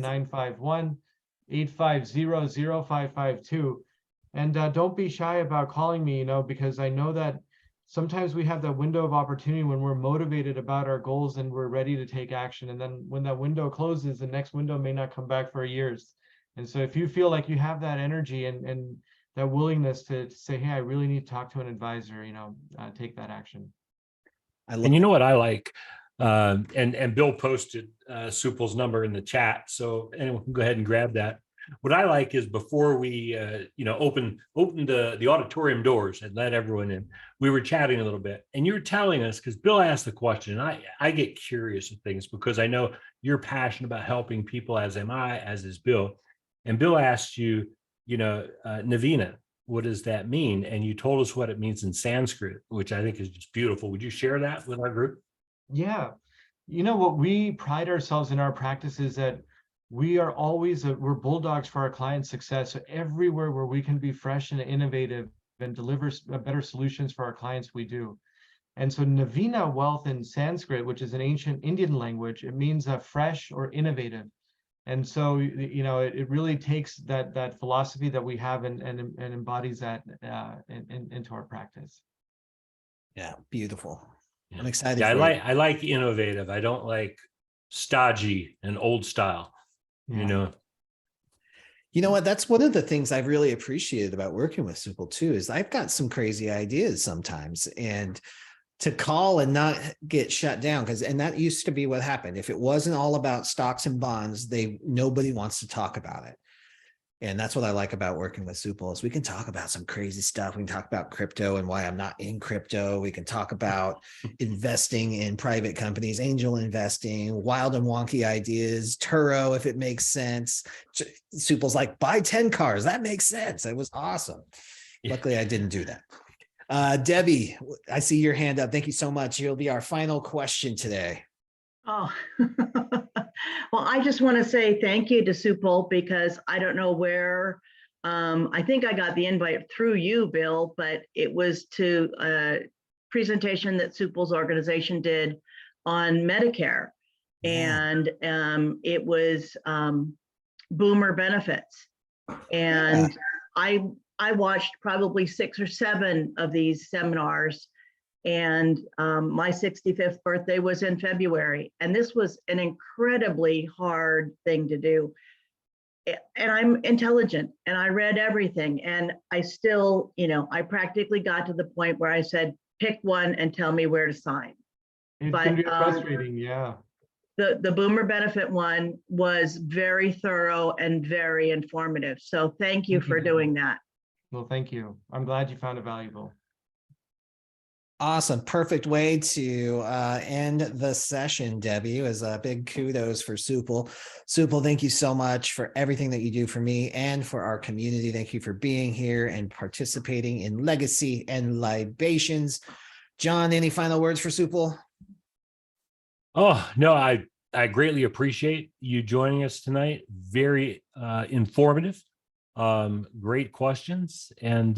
951-850-0552. And don't be shy about calling me, you know, because I know that sometimes we have that window of opportunity when we're motivated about our goals and we're ready to take action. And then when that window closes, the next window may not come back for years. And so if you feel like you have that energy and that willingness to say, hey, I really need to talk to an advisor, you know, take that action. And you know what I like? And Bill posted Supal's number in the chat, so anyone can go ahead and grab that. What I like is before we open the auditorium doors and let everyone in, we were chatting a little bit, and you were telling us, because Bill asked the question, and I get curious of things because I know you're passionate about helping people, as am I, as is Bill. And Bill asked you, Navina, what does that mean? And you told us what it means in Sanskrit, which I think is just beautiful. Would you share that with our group? Yeah. You know, what we pride ourselves in our practice is that we are always, we're bulldogs for our clients' success. So everywhere where we can be fresh and innovative and deliver better solutions for our clients, we do. And so Navina Wealth in Sanskrit, which is an ancient Indian language, it means fresh or innovative. And so, you know, it really takes that philosophy that we have and embodies that into our practice. Yeah, beautiful. I'm excited. Yeah, I like innovative. I don't like stodgy and old style. Yeah. You know what? That's one of the things I've really appreciated about working with Supal too, is I've got some crazy ideas sometimes, and to call and not get shut down, and that used to be what happened. If it wasn't all about stocks and bonds, nobody wants to talk about it. And that's what I like about working with Supal is we can talk about some crazy stuff. We can talk about crypto and why I'm not in crypto. We can talk about investing in private companies, angel investing, wild and wonky ideas, Turo, if it makes sense. Supal's like, buy 10 cars. That makes sense. It was awesome. Luckily, I didn't do that. Debbie, I see your hand up. Thank you so much. You'll be our final question today. Oh, well, I just want to say thank you to Supal because I don't know where, I think I got the invite through you, Bill, but it was to a presentation that Supal's organization did on Medicare. Yeah. And it was boomer benefits. And I watched probably 6 or 7 of these seminars. And my 65th birthday was in February. And this was an incredibly hard thing to do. And I'm intelligent and I read everything. And I still, I practically got to the point where I said, pick one and tell me where to sign. It But can be frustrating, yeah. the boomer benefit one was very thorough and very informative. So thank you for doing that. Well, thank you. I'm glad you found it valuable. Awesome. Perfect way to end the session, Debbie. It was a big kudos for Supal. Supal, thank you so much for everything that you do for me and for our community. Thank you for being here and participating in Legacy and Libations. John, any final words for Supal? Oh, no, I greatly appreciate you joining us tonight. Very informative, great questions. And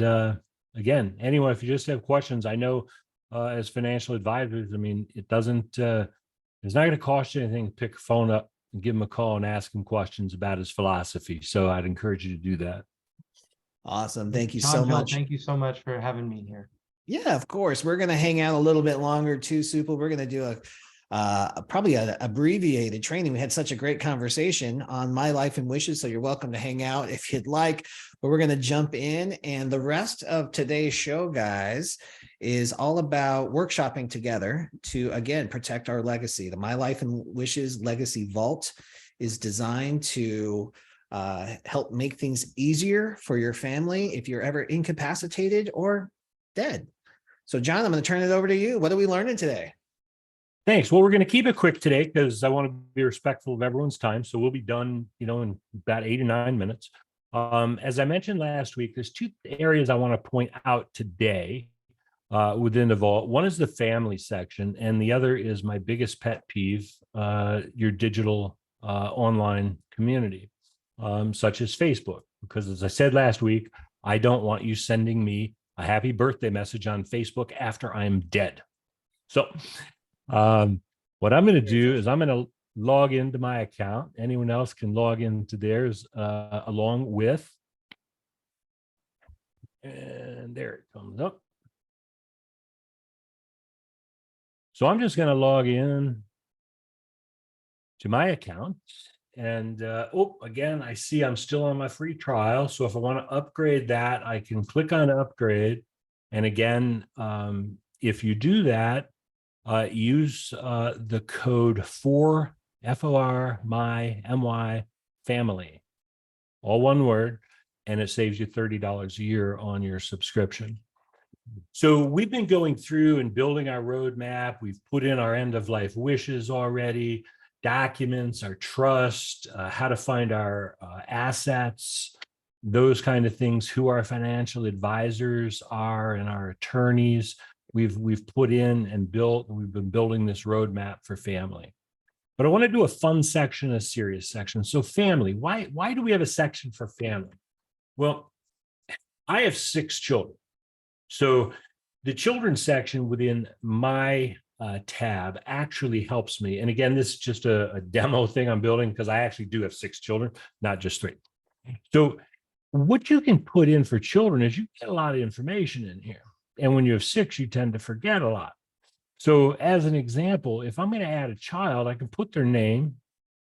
again, anyone, if you just have questions, I know as financial advisors, I mean, it's not going to cost you anything to pick a phone up and give him a call and ask him questions about his philosophy. So I'd encourage you to do that. Awesome. Thank you John, so Bill, much. thank you so much for having me here. Yeah, of course. We're going to hang out a little bit longer too, Supal. We're going to do probably an abbreviated training. We had such a great conversation on My Life and Wishes, so you're welcome to hang out if you'd like. But we're going to jump in, and the rest of today's show, guys, is all about workshopping together to, again, protect our legacy. The My Life and Wishes Legacy Vault is designed to help make things easier for your family if you're ever incapacitated or dead. So, John, I'm going to turn it over to you. What are we learning today? Thanks. Well, we're going to keep it quick today because I want to be respectful of everyone's time. So we'll be done, in about 8 or 9 minutes. As I mentioned last week, there's 2 areas I want to point out today within the vault. One is the family section, and the other is my biggest pet peeve, your digital online community, such as Facebook. Because as I said last week, I don't want you sending me a happy birthday message on Facebook after I'm dead. So what I'm going to do is I'm going to log into my account. Anyone else can log into theirs along with, and there it comes up. So I'm just going to log in to my account. And again, I see I'm still on my free trial. So if I want to upgrade that, I can click on upgrade. And again, if you do that, use the code FOR family, all one word, and it saves you $30 a year on your subscription. So we've been going through and building our roadmap. We've put in our end of life wishes already, documents, our trust, how to find our assets, those kind of things, who our financial advisors are and our attorneys. We've put in and built, and we've been building this roadmap for family. But I want to do a fun section, a serious section. So family, why do we have a section for family? Well, I have 6 children. So the children's section within my tab actually helps me. And again, this is just a demo thing I'm building because I actually do have 6 children, not just 3. So what you can put in for children is you get a lot of information in here. And when you have 6, you tend to forget a lot. So as an example, if I'm going to add a child, I can put their name,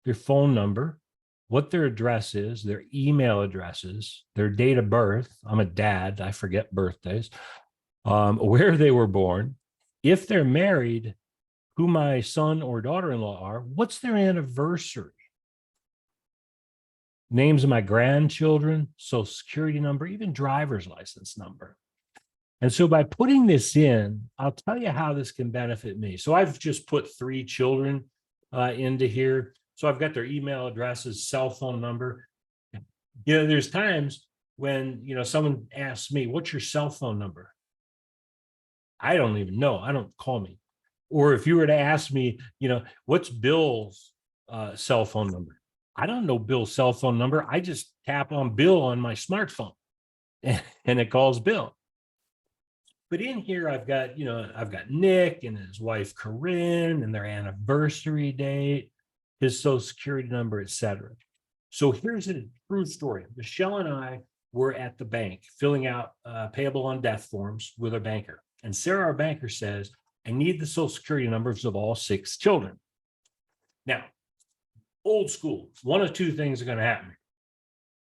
their phone number, what their address is, their email addresses, their date of birth. I'm a dad, I forget birthdays, where they were born, if they're married, who my son or daughter-in-law are, what's their anniversary. names of my grandchildren, social security number, even driver's license number. And so by putting this in, I'll tell you how this can benefit me. So I've just put 3 children into here. So I've got their email addresses, cell phone number. There's times when, someone asks me, what's your cell phone number? I don't even know. I don't call me. Or if you were to ask me, what's Bill's cell phone number? I don't know Bill's cell phone number. I just tap on Bill on my smartphone and it calls Bill. But in here, I've got Nick and his wife, Corinne, and their anniversary date, his social security number, etc. So here's a true story. Michelle and I were at the bank filling out payable on death forms with our banker. And Sarah, our banker, says, I need the social security numbers of all 6 children. Now, old school, 1 of 2 things are going to happen.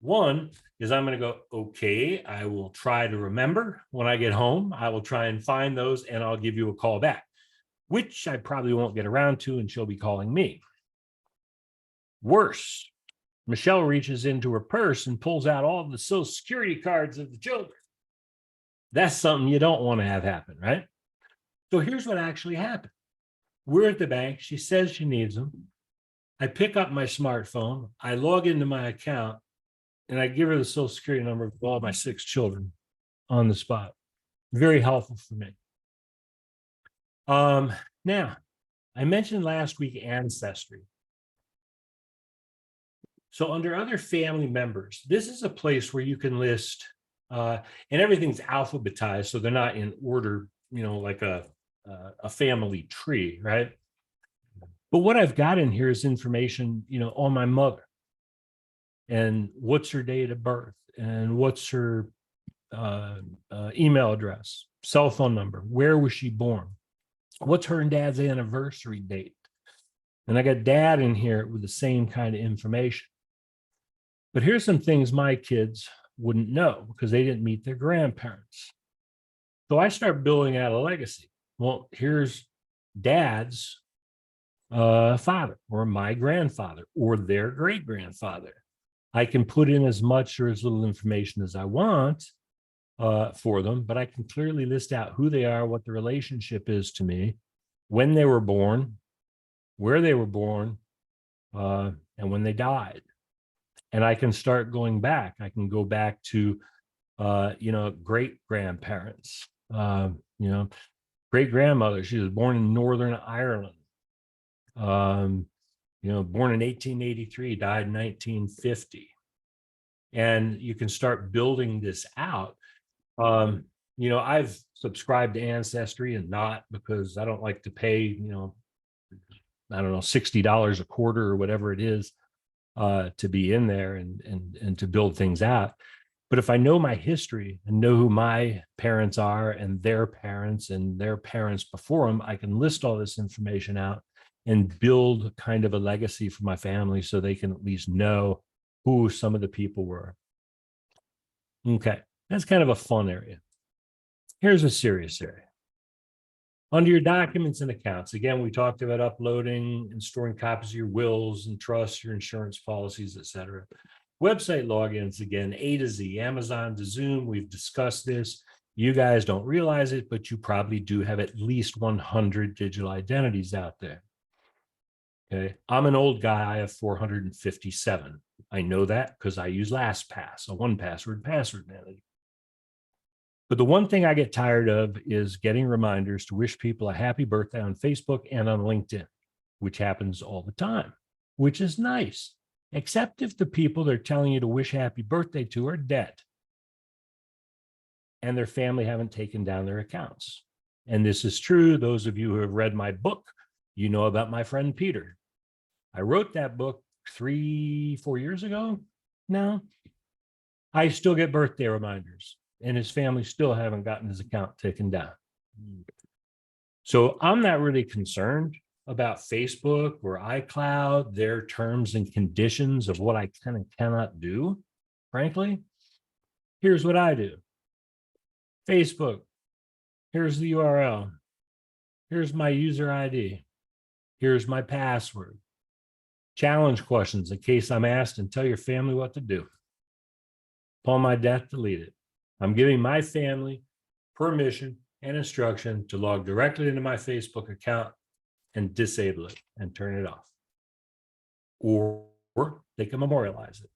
One is I'm going to go, okay, I will try to remember when I get home. I will try and find those and I'll give you a call back, which I probably won't get around to, and she'll be calling me. Worse, Michelle reaches into her purse and pulls out all of the social security cards of the children. That's something you don't want to have happen, right? So here's what actually happened. We're at the bank. She says she needs them. I pick up my smartphone. I log into my account and I give her the social security number of all my 6 children on the spot. Very helpful for me. Now, I mentioned last week ancestry. So under other family members, this is a place where you can list, and everything's alphabetized, so they're not in order, like a family tree, right? But what I've got in here is information, on my mother. And what's her date of birth, and what's her email address, cell phone number, where was she born, what's her and dad's anniversary date. And I got dad in here with the same kind of information. But here's some things my kids wouldn't know because they didn't meet their grandparents. So I start building out a legacy. Well, here's dad's father, or my grandfather, or their great grandfather. I can put in as much or as little information as I want for them, but I can clearly list out who they are, what the relationship is to me, when they were born, where they were born, and when they died. And I can start going back. I can go back to, great grandparents, great grandmother. She was born in Northern Ireland. Born in 1883, died in 1950. And you can start building this out. I've subscribed to Ancestry and not because I don't like to pay, $60 a quarter or whatever it is to be in there and to build things out. But if I know my history and know who my parents are and their parents before them, I can list all this information out and build kind of a legacy for my family so they can at least know who some of the people were. Okay, that's kind of a fun area. Here's a serious area. Under your documents and accounts, again, we talked about uploading and storing copies of your wills and trusts, your insurance policies, etc. Website logins, again, A to Z, Amazon to Zoom. We've discussed this. You guys don't realize it, but you probably do have at least 100 digital identities out there. Okay, I'm an old guy. I have 457. I know that because I use LastPass, a 1Password password manager. But the one thing I get tired of is getting reminders to wish people a happy birthday on Facebook and on LinkedIn, which happens all the time, which is nice, except if the people they're telling you to wish happy birthday to are dead and their family haven't taken down their accounts. And this is true. Those of you who have read my book, you know about my friend Peter. I wrote that book 3-4 years ago now. I still get birthday reminders, and his family still haven't gotten his account taken down. So I'm not really concerned about Facebook or iCloud, their terms and conditions of what I can and cannot do, frankly. Here's what I do. Facebook, here's the URL. Here's my user ID. Here's my password. Challenge questions in case I'm asked, and tell your family what to do. Upon my death, delete it. I'm giving my family permission and instruction to log directly into my Facebook account and disable it and turn it off. Or they can memorialize it.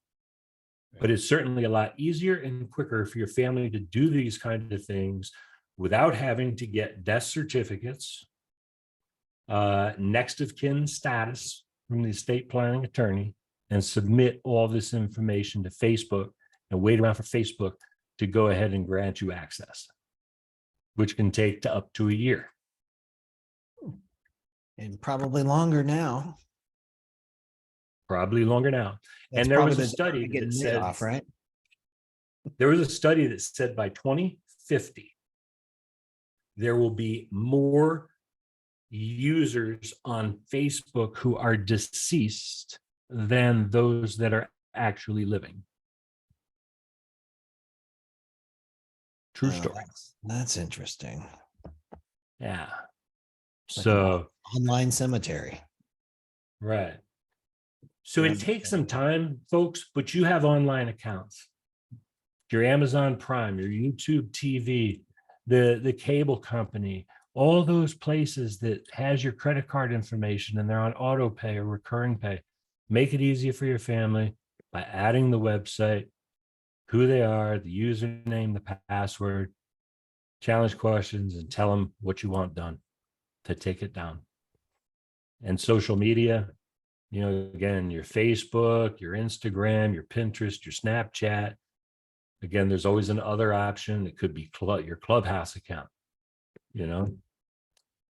But it's certainly a lot easier and quicker for your family to do these kinds of things without having to get death certificates, next of kin status from the estate planning attorney, and submit all this information to Facebook and wait around for Facebook to go ahead and grant you access, which can take up to a year. And probably longer now. Probably longer now. That's And there was probably a the study time to get that laid said, off, right? there was a study that said by 2050, there will be more users on Facebook who are deceased than those that are actually living. True story. That's interesting. Yeah. Like So, online cemetery. right. So Yeah. it takes some time, folks, but you have online accounts. Your Amazon Prime, your YouTube TV, the cable company, all those places that has your credit card information and they're on auto pay or recurring pay. Make it easier for your family by adding the website, who they are, the username, the password, challenge questions, and tell them what you want done to take it down. And social media, you know, again, your Facebook, your Instagram, your Pinterest, your Snapchat. Again, there's always an other option. It could be your Clubhouse account, you know.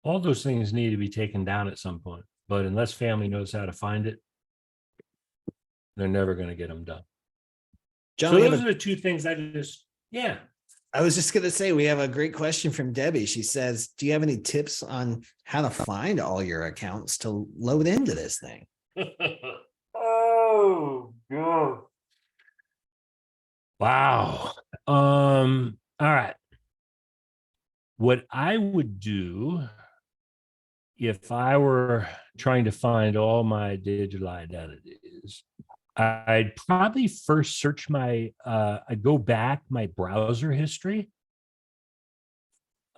All those things need to be taken down at some point. But unless family knows how to find it, they're never going to get them done. John, So we have those a- are the two things yeah. I was just going to say, we have a great question from Debbie. She says, do you have any tips on how to find all your accounts to load into this thing? Oh, God. Wow. All right. What I would do if I were trying to find all my digital identities, I'd probably first search I'd go back my browser history.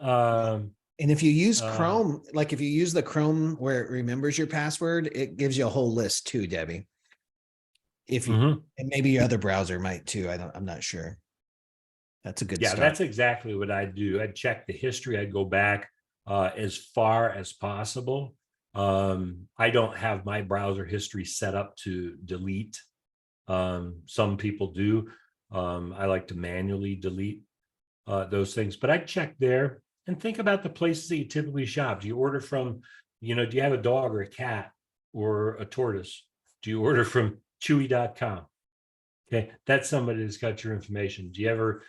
And if you use Chrome, like if you use the Chrome where it remembers your password, it gives you a whole list too, Debbie. If you, and maybe your other browser might too. I'm not sure. That's a good start. That's exactly what I'd do. I'd check the history. I'd go back as far as possible. I don't have my browser history set up to delete. Some people do. I like to manually delete those things, but I'd check there and think about the places that you typically shop. Do you order from, do you have a dog or a cat or a tortoise? Do you order from chewy.com? Okay, that's somebody that's got your information. Do you ever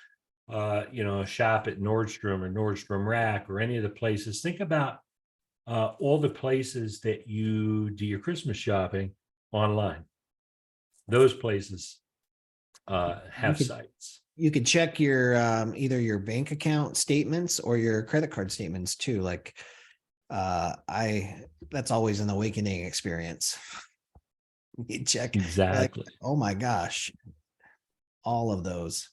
shop at Nordstrom or Nordstrom Rack or any of the places? Think about all the places that you do your Christmas shopping online. Those places have sites. You could check your either your bank account statements or your credit card statements too. Like that's always an awakening experience. You check exactly. Like, oh my gosh, all of those.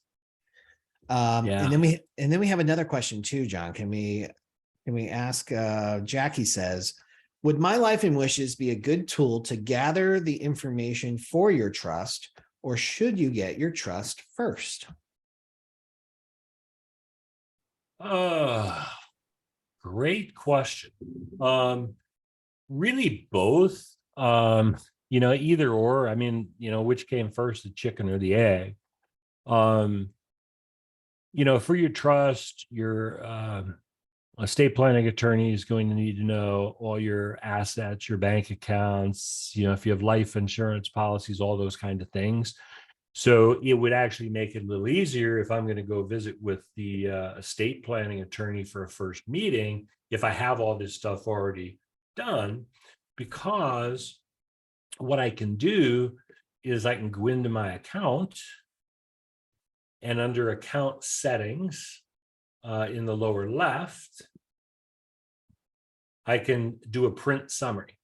Yeah. And then we have another question too, John. Can we ask? Jackie says, would My Life in Wishes be a good tool to gather the information for your trust, or should you get your trust first? Great question. Really both. Either or. I mean, which came first, the chicken or the egg? For your trust, your estate planning attorney is going to need to know all your assets, your bank accounts, if you have life insurance policies, all those kind of things. So it would actually make it a little easier if I'm going to go visit with the estate planning attorney for a first meeting, if I have all this stuff already done, because what I can do is I can go into my account, and under account settings in the lower left, I can do a print summary.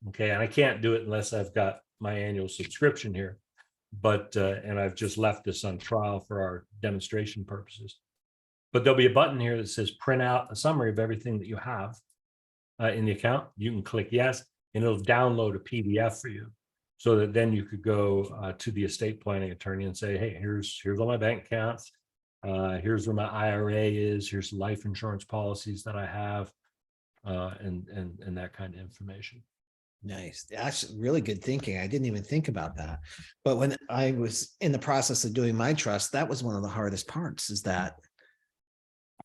Okay. And I can't do it unless I've got my annual subscription here. But, and I've just left this on trial for our demonstration purposes. But there'll be a button here that says print out a summary of everything that you have in the account. You can click yes, and it'll download a PDF for you. So that then you could go to the estate planning attorney and say, hey, here's all my bank accounts. Here's where my IRA is. Here's the life insurance policies that I have, and that kind of information. Nice. That's really good thinking. I didn't even think about that. But when I was in the process of doing my trust, that was one of the hardest parts, is that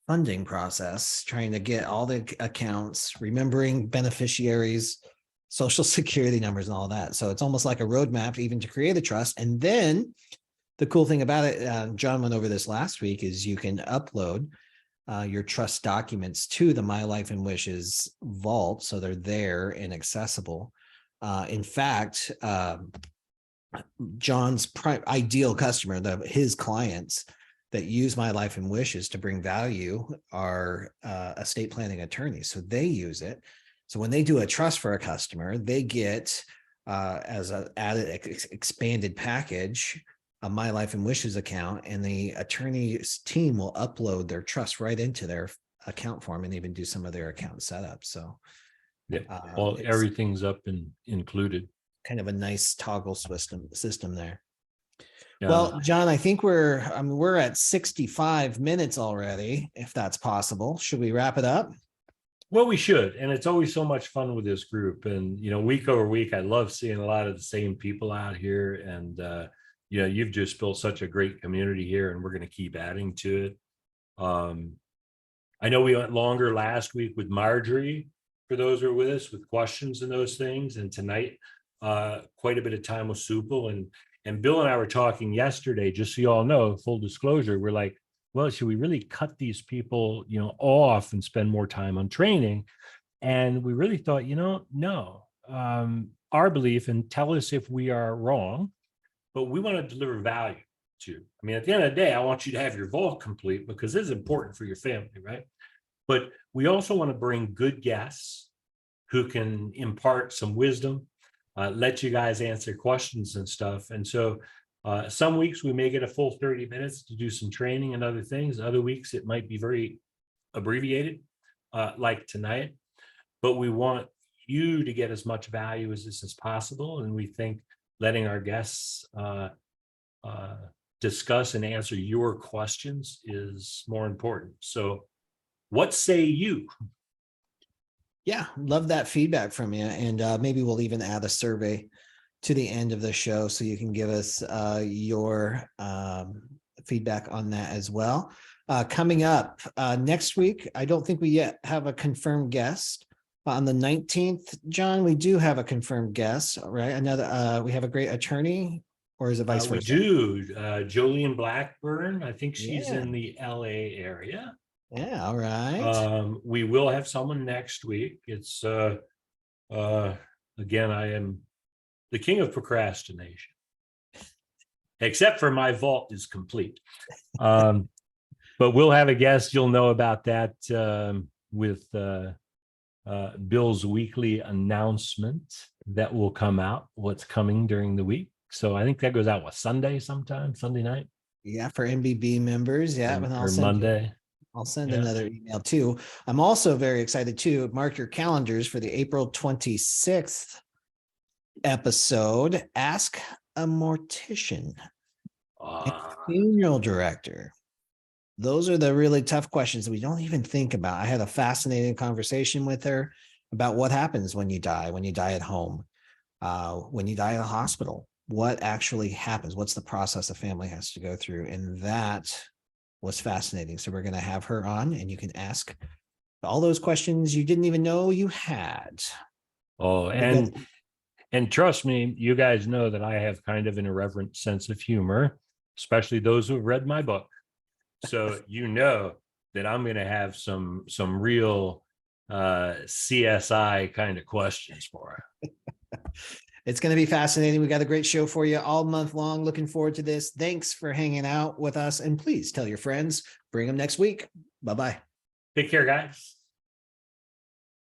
funding process, trying to get all the accounts, remembering beneficiaries, social security numbers and all that. So it's almost like a roadmap even to create a trust. And then the cool thing about it, John went over this last week, is you can upload your trust documents to the My Life and Wishes vault, so they're there and accessible. In fact, John's ideal customer, his clients that use My Life and Wishes to bring value are estate planning attorneys. So they use it. So when they do a trust for a customer, they get as an added expanded package a My Life and Wishes account, and the attorney's team will upload their trust right into their account form and even do some of their account setup. So yeah, well, everything's up and included. Kind of a nice toggle system there. Well, John, I think we're at 65 minutes already, if that's possible. Should we wrap it up? Well, we should. And it's always so much fun with this group. And, week over week, I love seeing a lot of the same people out here. And, you've just built such a great community here, and we're going to keep adding to it. I know we went longer last week with Marjorie, for those who are with us, with questions and those things. And tonight, quite a bit of time with Supal. And Bill and I were talking yesterday, just so you all know, full disclosure, we're like, well, should we really cut these people, off and spend more time on training? And we really thought, no, our belief, and tell us if we are wrong, but we want to deliver value to you. I mean, at the end of the day, I want you to have your vault complete, because this is important for your family, right? But we also want to bring good guests who can impart some wisdom, let you guys answer questions and stuff. And so some weeks we may get a full 30 minutes to do some training and other things. Other weeks it might be very abbreviated, like tonight. But we want you to get as much value as this as possible. And we think letting our guests discuss and answer your questions is more important. So what say you? Yeah, love that feedback from you. And maybe we'll even add a survey to the end of the show, so you can give us your feedback on that as well. Coming up next week, I don't think we yet have a confirmed guest. On the 19th, John, we do have a confirmed guest, right? We have a great attorney, or is it vice versa? We do. Jolene Blackburn. I think she's in the LA area. Yeah, all right. We will have someone next week. It's again, I am the king of procrastination, except for my vault is complete. But we'll have a guest. You'll know about that with Bill's weekly announcement that will come out, what's coming during the week. So I think that goes out Sunday night. Yeah, for MBB members. Yeah, or Monday. I'll send another email too. I'm also very excited too. Mark your calendars for the April 26th episode. Ask a Mortician, funeral director. Those are the really tough questions that we don't even think about. I had a fascinating conversation with her about what happens when you die at home, when you die at a hospital, what actually happens, what's the process a family has to go through. And that was fascinating. So we're going to have her on, and you can ask all those questions you didn't even know you had. Oh, and trust me, you guys know that I have kind of an irreverent sense of humor, especially those who have read my book. So you know that I'm going to have some real CSI kind of questions for her. It's going to be fascinating. We got a great show for you all month long. Looking forward to this. Thanks for hanging out with us. And please tell your friends, bring them next week. Bye-bye. Take care, guys.